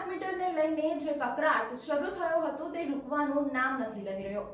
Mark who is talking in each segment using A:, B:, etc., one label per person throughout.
A: Smart મીટરને લઈને જે કકરાટ શરૂ થયો હતો તે રૂકવાનું નામ નથી લઈ રહ્યો।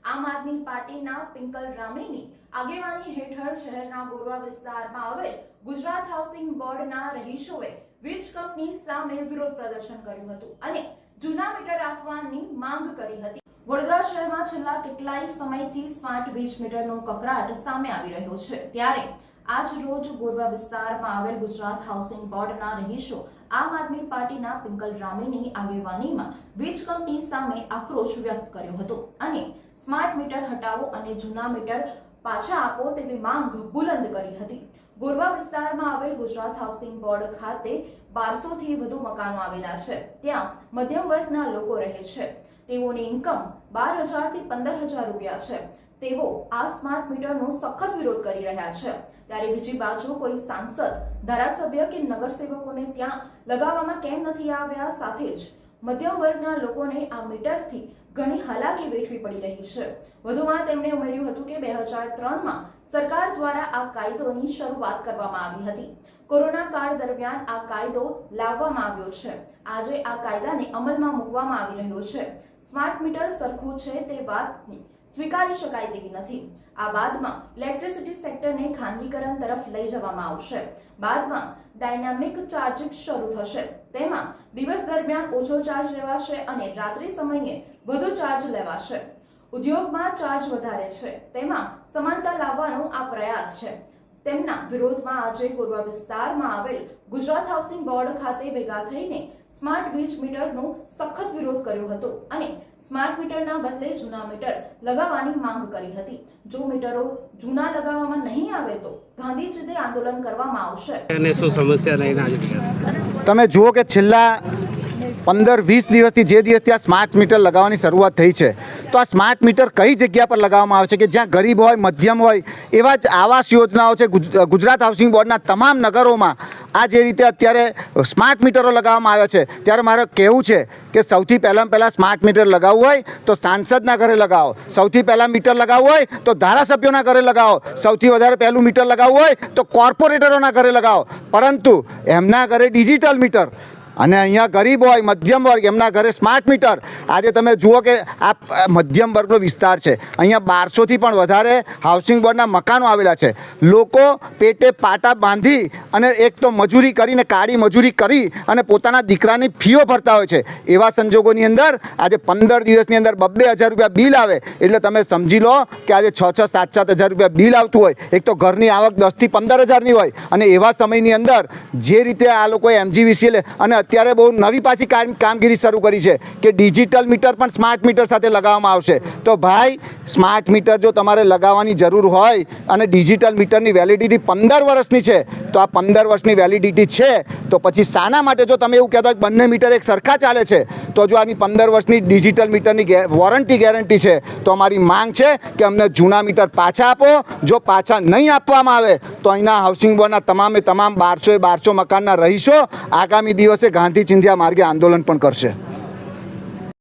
A: આમ આદમી પાર્ટીના પિંકલ રામીની આગેવાની હેઠળ શહેરના ગોરવા વિસ્તારમાં આવેલ ગુજરાત હાઉસિંગ બોર્ડના રહીશોએ વીજ કંપની સામે વિરોધ પ્રદર્શન કર્યું હતું અને જૂના મીટર આપવાની માંગ કરી હતી। વડોદરા શહેરમાં છેલ્લા કેટલાય સમયથી સ્માર્ટ વીજ મીટરનો કકરાટ સામે આવી રહ્યો છે, ત્યારે આજ રોજ ગોરવા વિસ્તારમાં આવેલ ગુજરાત હાઉસિંગ બોર્ડના રહીશો આમ આદમી પાર્ટીના પિંકલ રામીની આગેવાનીમાં વીજ કંપની સામે આક્રોશ વ્યક્ત કર્યો હતો અને સ્માર્ટ મીટર હટાવો અને જૂના મીટર પાછા આપો તેવી માંગ બુલંદ કરી હતી। ગોરવા વિસ્તારમાં આવેલ ગુજરાત હાઉસિંગ બોર્ડ ખાતે 1200 થી વધુ મકાનો આવેલા છે, ત્યાં મધ્યમ વર્ગના લોકો રહે છે, તેઓની ઇન્કમ 12,000 થી 15,000 રૂપિયા છે। તેઓ આ સ્માર્ટ મીટરનો સખત વિરોધ કરી રહ્યા છે, ત્યારે બીજી બાજુ કોઈ સાંસદ, ધારાસભ્ય કે નગરસેવકોને ત્યાં લગાવવામાં કેમ નથી આવ્યા? સાથે જ મધ્યમ વર્ગના લોકોને આ મીટરથી ઘણી હાલાકી વેઠવી પડી રહી છે। વધુમાં તેમણે ઉમેર્યું હતું કે 2003માં સરકાર દ્વારા આ કાયદોની શરૂઆત કરવામાં આવી હતી। કોરોના કાળ દરમિયાન આ કાયદો લાવવામાં આવ્યો છે। આજે આ કાયદાને અમલમાં મૂકવામાં આવી રહ્યો છે। સ્માર્ટ મીટર સરખું છે તે વાતની સ્વીકારી શકાય તેવી નથી। આ બાદમાં ઇલેક્ટ્રિસિટી સેક્ટરને ખાનગીકરણ તરફ લઈ જવામાં આવશે। બાદમાં ડાયનામિક ચાર્જિંગ શરૂ થશે, તેમાં દિવસ દરમિયાન ઓછો ચાર્જ લેવાશે અને રાત્રિ સમયે વધુ ચાર્જ લેવાશે। ઉદ્યોગમાં ચાર્જ વધારે છે, તેમાં સમાનતા લાવવાનો આ પ્રયાસ છે। તેમના વિરોધમાં આજે ગોરવા વિસ્તારમાં આવેલ ગુજરાત હાઉસિંગ બોર્ડ ખાતે ભેગા થઈને સ્માર્ટ વીજ મીટરનો સખત વિરોધ કર્યો હતો અને સ્માર્ટ મીટરના બદલે જૂના મીટર લગાવવાની માંગ કરી હતી। જો મીટરો જૂના લગાવવામાં નહીં આવે તો ગાંધી ચિંતે આંદોલન કરવામાં આવશે।
B: અને શું સમસ્યા લઈને આજે
C: તમે જુઓ કે છેલ્લા 15-20 દિવસથી જે દિવસથી આ સ્માર્ટ મીટર લગાવવાની શરૂઆત થઈ છે, તો આ સ્માર્ટ મીટર કઈ જગ્યા પર લગાવવામાં આવે છે કે જ્યાં ગરીબ હોય, મધ્યમ હોય, એવા જ આવાસ યોજનાઓ છે ગુજરાત હાઉસિંગ બોર્ડના તમામ નગરોમાં આ જે રીતે અત્યારે સ્માર્ટ મીટરો લગાવવામાં આવ્યા છે, ત્યારે મારે કહેવું છે કે સૌથી પહેલાં સ્માર્ટ મીટર લગાવવું હોય તો સાંસદના ઘરે લગાવો, સૌથી પહેલાં મીટર લગાવવું હોય તો ધારાસભ્યોના ઘરે લગાવો, સૌથી વધારે પહેલું મીટર લગાવવું હોય તો કોર્પોરેટરોના ઘરે લગાવો, પરંતુ એમના ઘરે ડિજિટલ મીટર અને અહીંયા ગરીબ હોય, મધ્યમ વર્ગ, એમના ઘરે સ્માર્ટ મીટર। આજે તમે જુઓ કે આ મધ્યમ વર્ગનો વિસ્તાર છે, અહીંયા 1200થી પણ વધારે હાઉસિંગ બોર્ડના મકાનો આવેલા છે। લોકો પેટે પાટા બાંધી અને એક તો મજૂરી કરીને, કાળી મજૂરી કરી અને પોતાના દીકરાની ફીઓ ભરતા હોય છે। એવા સંજોગોની અંદર આજે 15 દિવસની અંદર 2,000 રૂપિયા બિલ આવે, એટલે તમે સમજી લો કે આજે 6,000, 7,000 રૂપિયા બિલ આવતું હોય। એક તો ઘરની આવક 10,000 થી 15,000ની હોય, અને એવા સમયની અંદર જે રીતે આ લોકોએ MGVCL અને અત્યારે બહુ નવી પાછી કામગીરી શરૂ કરી છે કે ડિજિટલ મીટર પણ સ્માર્ટ મીટર સાથે લગાવવામાં આવશે। તો ભાઈ, સ્માર્ટ મીટર જો તમારે લગાવવાની જરૂર હોય અને ડિજિટલ મીટરની વેલિડિટી 15 વર્ષની છે, તો આ 15 વર્ષની વેલિડિટી છે તો પછી શાના માટે જો તમે એવું કહેતા હોય કે બંને મીટર એક સરખા ચાલે છે, તો જો આની 15 વર્ષની ડિજિટલ મીટરની વોરંટી ગેરંટી છે, તો અમારી માંગ છે કે અમને જૂના મીટર પાછા આપો। જો પાછા નહીં આપવામાં આવે તો અહીંના હાઉસિંગ બોર્ડના તમામ 1200 મકાનના રહીશો આગામી દિવસે ગાંધી ચિંધ્યા માર્ગે આંદોલન પણ કરશે।